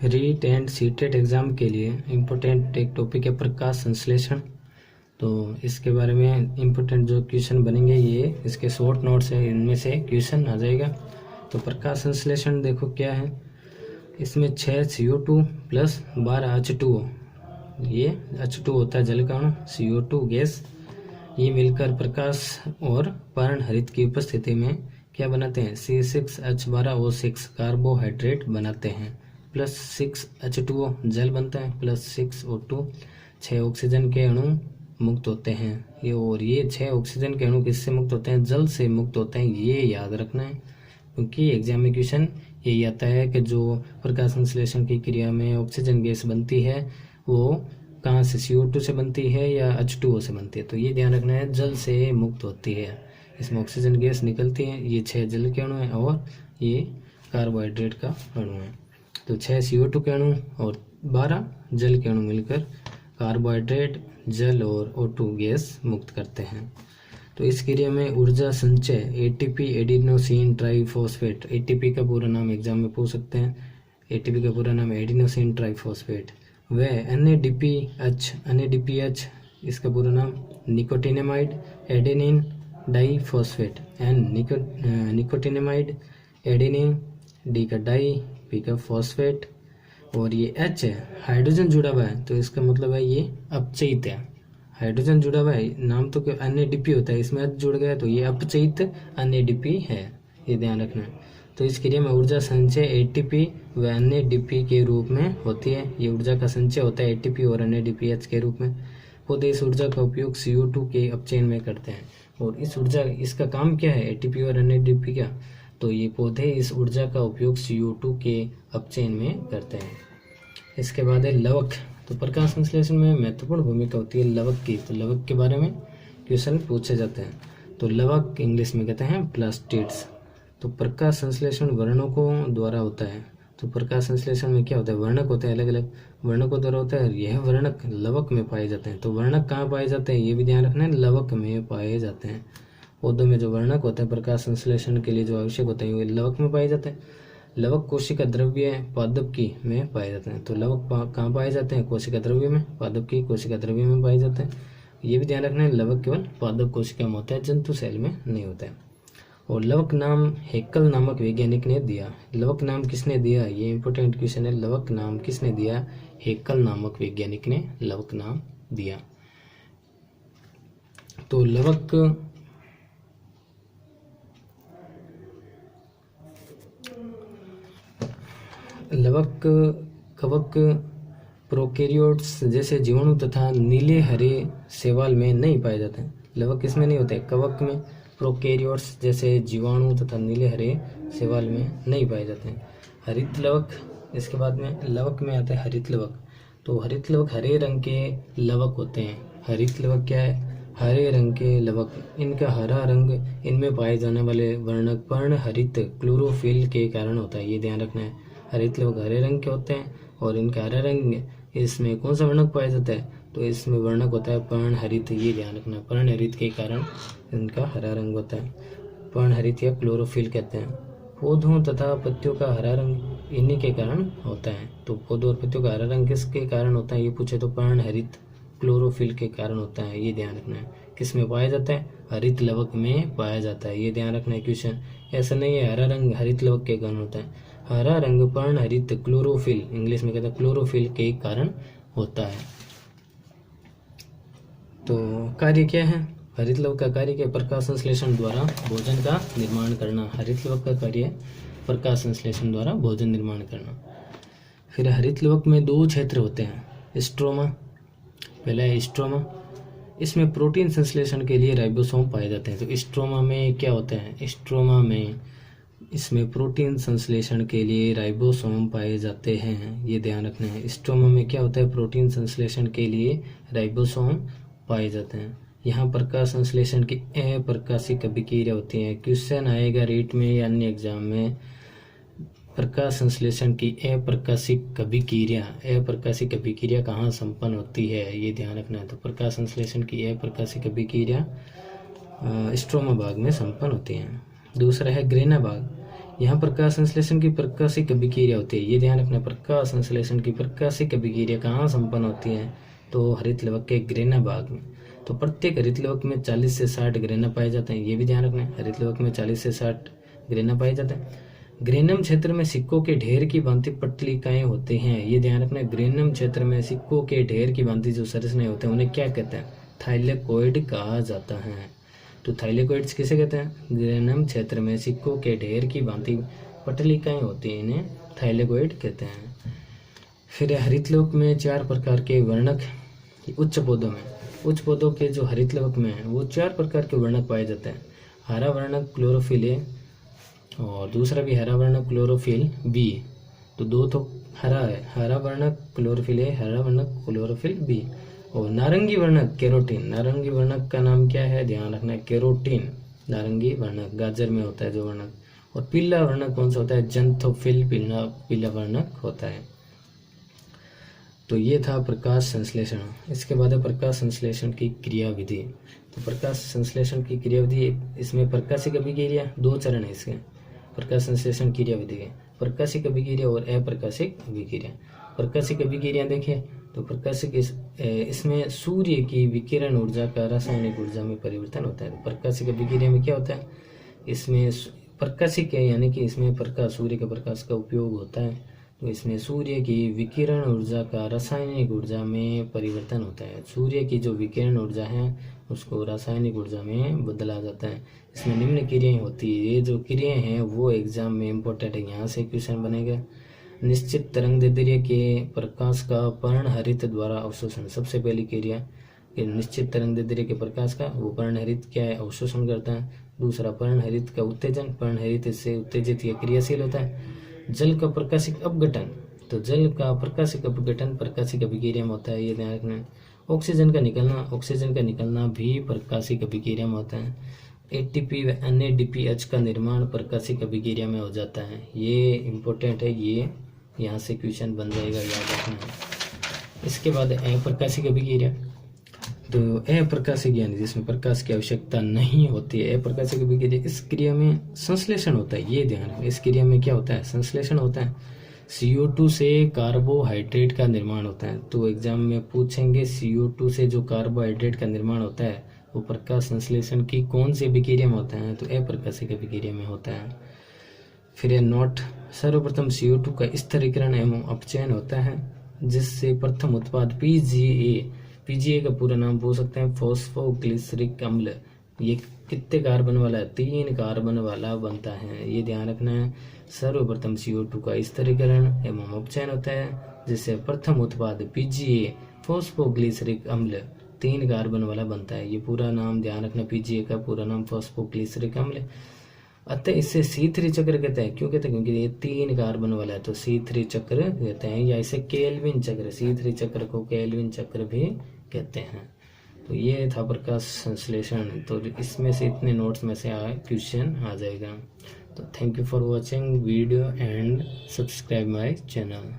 REET and CTET exam के लिए important एक टॉपिक है प्रकाश संश्लेषण। तो इसके बारे में इम्पोर्टेंट जो क्वेश्चन बनेंगे ये इसके शॉर्ट नोट्स है, इनमें से क्वेश्चन आ जाएगा। तो प्रकाश संश्लेषण देखो क्या है, इसमें 6 CO2 प्लस 12 H2O, ये H2 होता है जल का अणु, CO2 गैस, ये मिलकर प्रकाश और पर्णहरित की उपस्थिति में क्या बनाते हैं, C6H12O6 कार्बोहाइड्रेट बनाते हैं, प्लस 6H2O जल बनता है, प्लस 6O2 6 ऑक्सीजन के अणु मुक्त होते हैं। ये और ये 6 ऑक्सीजन के अणु किससे मुक्त होते हैं, जल से मुक्त होते हैं, ये याद रखना है क्योंकि एग्जाम में क्वेश्चन यही आता है कि जो प्रकाश संश्लेषण की क्रिया में ऑक्सीजन गैस बनती है वो कहाँ से, CO2 से बनती है या H2O से बनती है। तो ये ध्यान रखना है, जल से मुक्त होती है, इसमें ऑक्सीजन गैस निकलती है। ये 6 जल के अणु हैं और ये कार्बोहाइड्रेट का अणु है। तो 6 CO2 के अणु और 12 जल के अणु मिलकर कार्बोहाइड्रेट, जल और O2 गैस मुक्त करते हैं। तो इस क्रिया में ऊर्जा संचय ATP एडिनोसिन ट्राइफॉस्फेट, ATP का पूरा नाम एग्जाम में पूछ सकते हैं, ATP का पूरा नाम एडिनोसिन ट्राइफॉस्फेट। वह NADPH इसका पूरा नाम nicotinamide adenine diphosphate, nicotinamide adenine, D का डाई, P का फॉस्फेट, और ये H है, हाइड्रोजन जुड़ा हुआ है तो इसका मतलब है ये अपचयित है। हाइड्रोजन जुड़ा हुआ है, नाम तो NADP होता है, इसमें H जुड़ गया तो ये अपचयित NADP है, ये ध्यान रखना है। तो इस क्रिया में ऊर्जा संचय ATP व NADP के रूप में होती है। ये ऊर्जा का संचय होता है ATP और NADPH के रूप में। पौधे इस ऊर्जा का उपयोग CO2 के अपचयन में करते हैं। और इस ऊर्जा, इसका काम क्या है ATP और NADP का, तो ये पौधे इस ऊर्जा का उपयोग CO2 के अपचयन में करते हैं। इसके बाद है लवक। तो प्रकाश संश्लेषण में महत्वपूर्ण भूमिका होती है लवक की। तो लवक के बारे में क्वेश्चन पूछे जाते हैं। तो लवक इंग्लिश में कहते हैं प्लास्टिड्स। तो प्रकाश संश्लेषण वर्णकों द्वारा होता है। तो प्रकाश संश्लेषण में क्या होता है, वर्णक होते हैं, अलग अलग वर्णकों द्वारा होता है। यह वर्णक लवक में पाए जाते हैं। तो वर्णक कहाँ पाए जाते हैं ये भी ध्यान रखना है, लवक में पाए जाते हैं। पौधों में जो वर्णक होते हैं प्रकाश संश्लेषण के लिए जो आवश्यक होते हैं वो लवक में पाए जाते हैं। लवक कोशिका द्रव्य पादपकी में पाए जाते हैं। तो लवक कहाँ पाए जाते हैं, कोशिका द्रव्य में, पादपकी कोशिका द्रव्य में पाए जाते हैं। ये भी ध्यान रखना है, लवक केवल पादप कोशिका में होता है, जंतु सेल में नहीं होता है। और लवक नाम हेक्कल नामक वैज्ञानिक ने दिया। लवक नाम किसने दिया, ये इंपॉर्टेंट क्वेश्चन है। लवक नाम किसने दिया, हेक्कल नामक वैज्ञानिक ने लवक नाम दिया। तो लवक कवक प्रोकैरियोट्स जैसे जीवाणु तथा नीले हरे शैवाल में नहीं पाए जाते हैं। लवक किसमें नहीं होते, कवक में। प्रोकैरियोट्स जैसे जीवाणु तथा नीले हरे शैवाल में नहीं पाए जाते हैं। हरित लवक, इसके बाद में लवक में आता है हरित लवक। तो हरित लवक हरे रंग के लवक होते हैं। हरित लवक क्या है, हरे रंग के लवक। इनका हरा रंग, इनमें पाए जाने वाले वर्णक पर्णहरित क्लोरोफिल के कारण होता है, ये ध्यान रखना है। हरित लवक हरे रंग के होते हैं और इनका हरा रंग, इसमें कौन सा वर्णक पाया जाता है, तो इसमें वर्णक होता है पर्णहरित, ये ध्यान रखना है। पर्णहरित के कारण इनका हरा रंग होता है, पर्णहरित या क्लोरोफिल कहते हैं। पौधों तथा पत्तियों का हरा रंग इन्हीं के कारण होता है। तो पौधों और पत्तियों का हरा रंग किसके कारण होता है ये पूछे तो पर्णहरित क्लोरोफिल के कारण होता है, ये ध्यान रखना है। किस में पाया जाता है, हरित लवक में पाया जाता है, ये ध्यान रखना है। क्वेश्चन ऐसा नहीं है हरा रंग हरित लवक के कारण होता है, हरा रंग पर्णहरित क्लोरोफिल, इंग्लिश में कहते हैं क्लोरोफिल के कारण होता है। तो कार्य क्या है, हरित लवक का कार्य क्या, प्रकाश संश्लेषण द्वारा भोजन का निर्माण करना। हरित लवक का कार्य है प्रकाश संश्लेषण द्वारा भोजन निर्माण करना। फिर हरित लवक में 2 क्षेत्र होते हैं, स्ट्रोमा, पहला है स्ट्रोमा, इसमें प्रोटीन संश्लेषण के लिए राइबोसोम पाए जाते हैं। तो स्ट्रोमा में क्या होता है, स्ट्रोमा में इसमें प्रोटीन संश्लेषण के लिए राइबोसोम पाए जाते हैं, ये ध्यान रखना है। स्ट्रोमा में क्या होता है, प्रोटीन संश्लेषण के लिए राइबोसोम पाए जाते हैं। यहाँ प्रकाश संश्लेषण की अप्रकाशिक अभिक्रिया होती है। क्वेश्चन आएगा रीट में या अन्य एग्जाम में, प्रकाश संश्लेषण की अप्रकाशिक अभिक्रिया कहाँ संपन्न होती है, ये ध्यान रखना है। तो प्रकाश संश्लेषण की अप्रकाशिक अभिक्रिया स्ट्रोमा भाग में संपन्न होती है। दूसरा है ग्रेना भाग, यहाँ प्रकाश संश्लेषण की प्रकाशिक अभिक्रिया होती है, ये ध्यान रखना। प्रकाश संश्लेषण की प्रकाशिक अभिक्रिया कहाँ संपन्न होती है, तो हरित लवक के ग्रेना भाग में। तो प्रत्येक हरित लवक में 40 से 60 ग्रेना पाए जाते हैं, ये भी ध्यान रखना है। हरित लवक में 40 से 60 ग्रेना पाए जाते हैं। ग्रेनम क्षेत्र में सिक्कों के ढेर की भांति पट्टिकाएं होते हैं, ये ध्यान रखना है। ग्रेनम क्षेत्र में सिक्कों के ढेर की भांति जो संरचनाएं होते हैं उन्हें क्या कहते हैं, थाइलेकोइड कहा जाता है। तो थाइलेकोइड्स किसे कहते हैं, ग्रेनम क्षेत्र में सिक्कों के ढेर की भांति पट्टिकाएं होती हैं, इन्हें थाइलेकोइड कहते हैं। फिर हरित लवक में 4 प्रकार के वर्णक, उच्च पौधों के जो हरित लवक में है वो 4 प्रकार के वर्णक पाए जाते हैं। हरा वर्णक क्लोरोफिल ए और दूसरा भी हरा वर्णक क्लोरोफिल बी। तो 2 तो हरा है, हरा वर्णक क्लोरोफिल ए, हरा वर्णक क्लोरोफिल बी। और नारंगी वर्णक केरोटीन, नारंगी वर्णक का नाम क्या है, ध्यान रखना है, केरोटीन। नारंगी वर्णक गाजर में होता है जो वर्णक। और पीला वर्णक कौन सा होता है, जंथोफिल पीला वर्णक होता है। तो ये था प्रकाश संश्लेषण। इसके बाद है प्रकाश संश्लेषण की क्रियाविधि। तो प्रकाश संश्लेषण की क्रियाविधि, इसमें प्रकाशिक अभिक्रिया 2 चरण है इसके प्रकाश संश्लेषण क्रियाविधि के, प्रकाशिक अभिक्रिया और अप्रकाशिक अभिक्रिया। प्रकाशिक अभिक्रिया देखिए तो प्रकाशिक इसमें सूर्य की विकिरण ऊर्जा का रासायनिक ऊर्जा में परिवर्तन होता है। तो प्रकाशिक अभिक्रिया में क्या होता है, इसमें प्रकाशिक है यानी कि इसमें प्रकाश, सूर्य के प्रकाश का उपयोग होता है। तो इसमें सूर्य की विकिरण ऊर्जा का रासायनिक ऊर्जा में परिवर्तन होता है। सूर्य की जो विकिरण ऊर्जा है उसको रासायनिक ऊर्जा में बदला जाता है। इसमें निम्न क्रियाएं होती है, ये जो क्रियाएं हैं वो एग्जाम में इम्पोर्टेंट है, यहाँ से क्वेश्चन बनेगा। निश्चित तरंगदैर्ध्य के प्रकाश का पर्णहरित द्वारा अवशोषण, सबसे पहली क्रिया कि निश्चित तरंगदैर्ध्य के प्रकाश का वो पर्णहरित क्या है, अवशोषण करता है। दूसरा पर्णहरित का उत्तेजन, पर्णहरित से उत्तेजित या क्रियाशील होता है। जल का प्रकाशिक अपघटन, तो जल का प्रकाशिक अपघटन प्रकाशिक अभिक्रिया में होता है, ये ध्यान रखना। ऑक्सीजन का निकलना भी प्रकाशिक अभिक्रिया में होता है। एटीपी व NADPH का निर्माण प्रकाशिक अभिक्रिया में हो जाता है, ये इम्पोर्टेंट है, ये यहाँ से क्वेश्चन बन जाएगा, याद रखना। इसके बाद अप्रकाशिक अभिक्रिया, तो अप्रकाशिक यानी जिसमें प्रकाश की आवश्यकता नहीं होती है, अप्रकाशिक अभिक्रिया, इस क्रिया में संश्लेषण होता है, ये ध्यान रखें। इस क्रिया में क्या होता है, संश्लेषण होता है। CO2 से कार्बोहाइड्रेट का निर्माण होता है। तो एग्जाम में पूछेंगे CO2 से जो कार्बोहाइड्रेट का निर्माण होता है वो प्रकाश संश्लेषण की कौन सी अभिक्रिया में होता है, तो अप्रकाशिक अभिक्रिया में होता है। फिर ये नोट, सर्वप्रथम CO2 का स्थिरीकरण एवं अपचयन होता है जिससे प्रथम उत्पाद PGA का पूरा नाम पूछ सकते हैं, फॉस्फोग्लिसरिक अम्ल। ये कितने कार्बन वाला है, 3 कार्बन वाला बनता है, ये ध्यान रखना है। सर्वप्रथम CO2 का स्थिरीकरण एवं अपचयन होता है जिससे प्रथम उत्पाद PGA फॉस्फोग्लिसरिक अम्ल 3 कार्बन वाला बनता है, ये पूरा नाम ध्यान रखना। PGA का पूरा नाम फॉस्फोग्लिसरिक अम्ल। अतः इसे C3 चक्र कहते हैं, क्यों कहते हैं, क्योंकि ये 3 कार्बन वाला है, तो C3 चक्र कहते हैं, या इसे केल्विन चक्र, C3 चक्र को केल्विन चक्र भी कहते हैं। तो ये था प्रकाश संश्लेषण। तो इसमें से इतने नोट्स में से क्वेश्चन आ जाएगा। तो thank you for watching video and subscribe my channel.